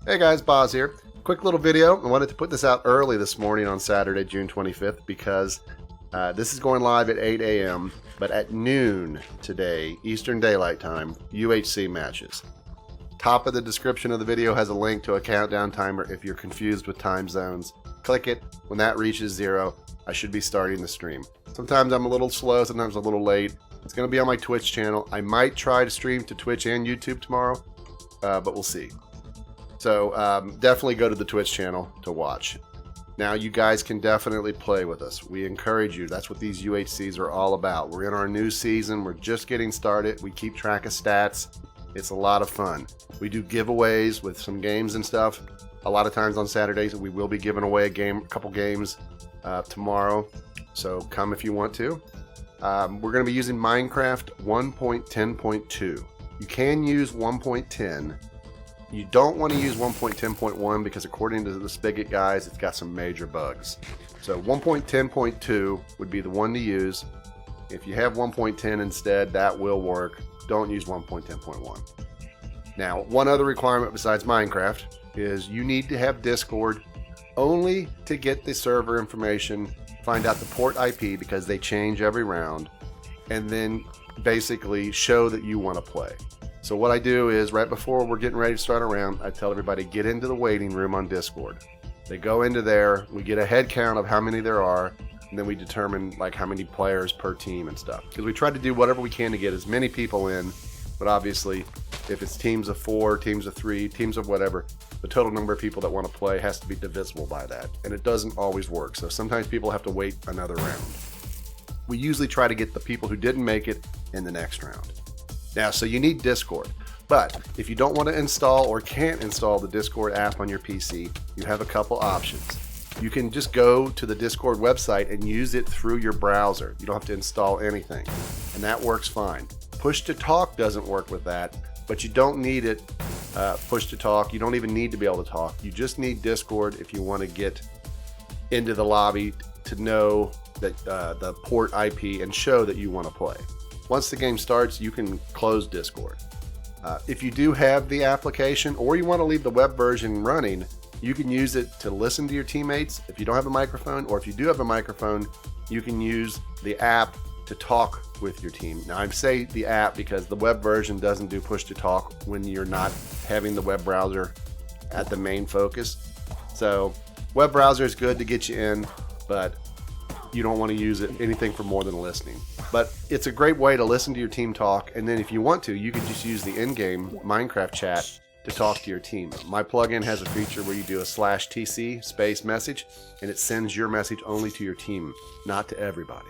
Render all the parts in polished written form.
Hey guys, Boz here. Quick little video. I wanted to put this out early this morning on Saturday, June 25th, because this is going live at 8 a.m., but at noon today, Eastern Daylight Time, UHC matches. Top of the description of the video has a link to a countdown timer if you're confused with time zones. Click it. When that reaches 0, I should be starting the stream. Sometimes I'm a little slow, sometimes a little late. It's going to be on my Twitch channel. I might try to stream to Twitch and YouTube tomorrow, but we'll see. So definitely go to the Twitch channel to watch. Now you guys can definitely play with us. We encourage you. That's what these UHCs are all about. We're in our new season. We're just getting started. We keep track of stats. It's a lot of fun. We do giveaways with some games and stuff. A lot of times on Saturdays we will be giving away a couple games tomorrow. So come if you want to. We're going to be using Minecraft 1.10.2. You can use 1.10. You don't want to use 1.10.1 because according to the Spigot guys, it's got some major bugs. So 1.10.2 would be the one to use. If you have 1.10 instead, that will work. Don't use 1.10.1. Now, one other requirement besides Minecraft is you need to have Discord only to get the server information, find out the port IP because they change every round, and then basically show that you want to play. So what I do is right before we're getting ready to start a round, I tell everybody get into the waiting room on Discord. They go into there, we get a head count of how many there are, and then we determine like how many players per team and stuff. Because we try to do whatever we can to get as many people in, but obviously if it's teams of 4, teams of 3, teams of whatever, the total number of people that want to play has to be divisible by that. And it doesn't always work, so sometimes people have to wait another round. We usually try to get the people who didn't make it in the next round. Now, so you need Discord, but if you don't want to install or can't install the Discord app on your PC, you have a couple options. You can just go to the Discord website and use it through your browser. You don't have to install anything, and that works fine. Push to talk doesn't work with that, but you don't need it. Push to talk, you don't even need to be able to talk. You just need Discord if you want to get into the lobby to know that the port IP and show that you want to play. Once the game starts, you can close Discord. If you do have the application or you want to leave the web version running, you can use it to listen to your teammates if you don't have a microphone, or if you do have a microphone, you can use the app to talk with your team. Now I say the app because the web version doesn't do push to talk when you're not having the web browser at the main focus. So web browser is good to get you in, but you don't want to use it anything for more than listening. But it's a great way to listen to your team talk, and then if you want to, you can just use the in-game Minecraft chat to talk to your team. My plugin has a feature where you do a /TC space message, and it sends your message only to your team, not to everybody.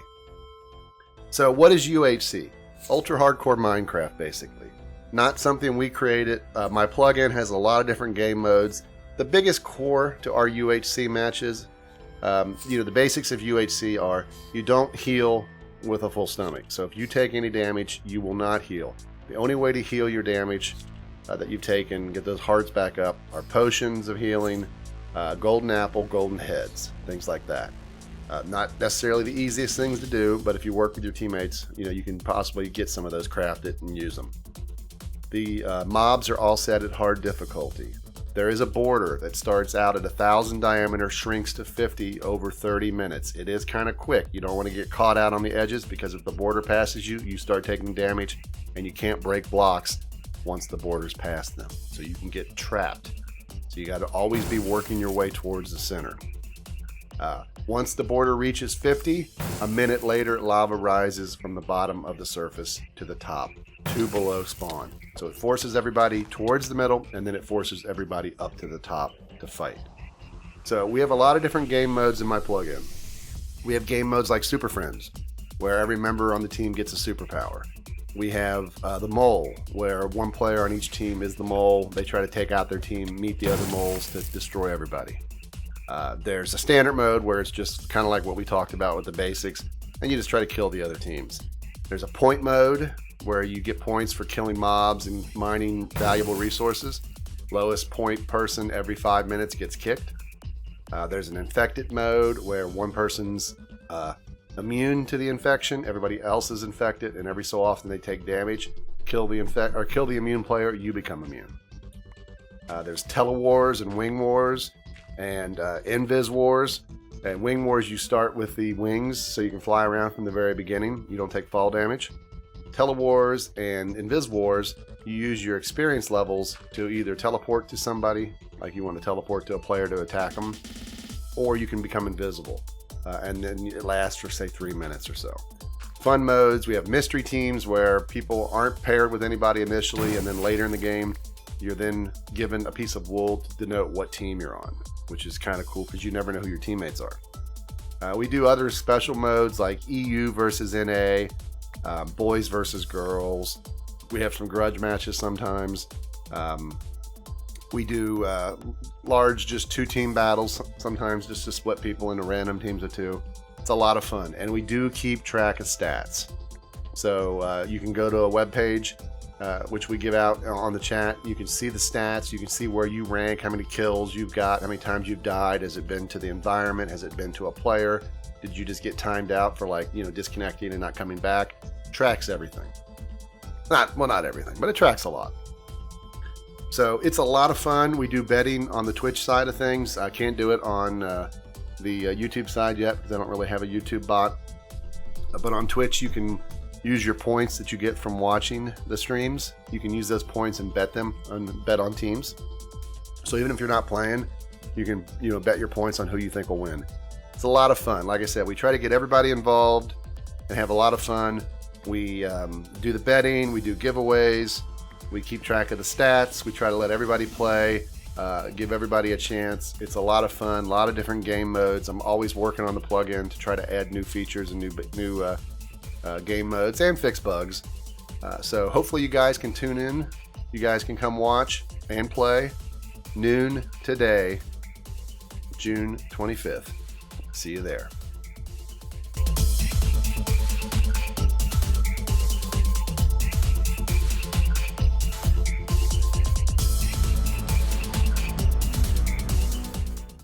So what is UHC? Ultra Hardcore Minecraft, basically. Not something we created. My plugin has a lot of different game modes. The biggest core to our UHC matches, the basics of UHC are you don't heal with a full stomach. So if you take any damage, you will not heal. The only way to heal your damage that you've taken, get those hearts back up, are potions of healing, golden apple, golden heads, things like that. Not necessarily the easiest things to do, but if you work with your teammates, you can possibly get some of those crafted and use them. The mobs are all set at hard difficulty. There is a border that starts out at 1,000 diameter, shrinks to 50 over 30 minutes. It is kind of quick. You don't want to get caught out on the edges because if the border passes you, you start taking damage and you can't break blocks once the border's past them. So you can get trapped. So you got to always be working your way towards the center. Once the border reaches 50, a minute later, lava rises from the bottom of the surface to the top, 2 below spawn. So it forces everybody towards the middle, and then it forces everybody up to the top to fight. So we have a lot of different game modes in my plugin. We have game modes like Super Friends, where every member on the team gets a superpower. We have the Mole, where one player on each team is the mole. They try to take out their team, meet the other moles to destroy everybody. There's a standard mode where it's just kind of like what we talked about with the basics, and you just try to kill the other teams. There's a point mode where you get points for killing mobs and mining valuable resources. Lowest point person every 5 minutes gets kicked. There's an infected mode where one person's immune to the infection, everybody else is infected, and every so often they take damage. Kill the immune player, you become immune. There's Telewars and Wing Wars and Invis Wars. And Wing Wars, you start with the wings so you can fly around from the very beginning. You don't take fall damage. Telewars and Invis Wars, you use your experience levels to either teleport to somebody, like you want to teleport to a player to attack them, or you can become invisible. And then it lasts for, say, 3 minutes or so. Fun modes, we have mystery teams where people aren't paired with anybody initially, and then later in the game, you're then given a piece of wool to denote what team you're on, which is kind of cool because you never know who your teammates are. We do other special modes like EU versus NA, boys versus girls. We have some grudge matches sometimes. We do large, just 2-team battles sometimes, just to split people into random teams of 2. It's a lot of fun, and we do keep track of stats. So you can go to a web page, which we give out on the chat. You can see the stats. You can see where you rank, how many kills you've got, how many times you've died. Has it been to the environment? Has it been to a player? Did you just get timed out for, like, disconnecting and not coming back? Tracks everything. Not everything, but it tracks a lot. So it's a lot of fun. We do betting on the Twitch side of things. I can't do it on the YouTube side yet because I don't really have a YouTube bot. But on Twitch, you can use your points that you get from watching the streams. You can use those points and bet on teams. So even if you're not playing, you can bet your points on who you think will win. It's a lot of fun. Like I said, we try to get everybody involved and have a lot of fun. We do the betting. We do giveaways. We keep track of the stats. We try to let everybody play, give everybody a chance. It's a lot of fun, a lot of different game modes. I'm always working on the plugin to try to add new features and new game modes and fix bugs. So hopefully you guys can tune in. You guys can come watch and play. Noon today, June 25th. See you there.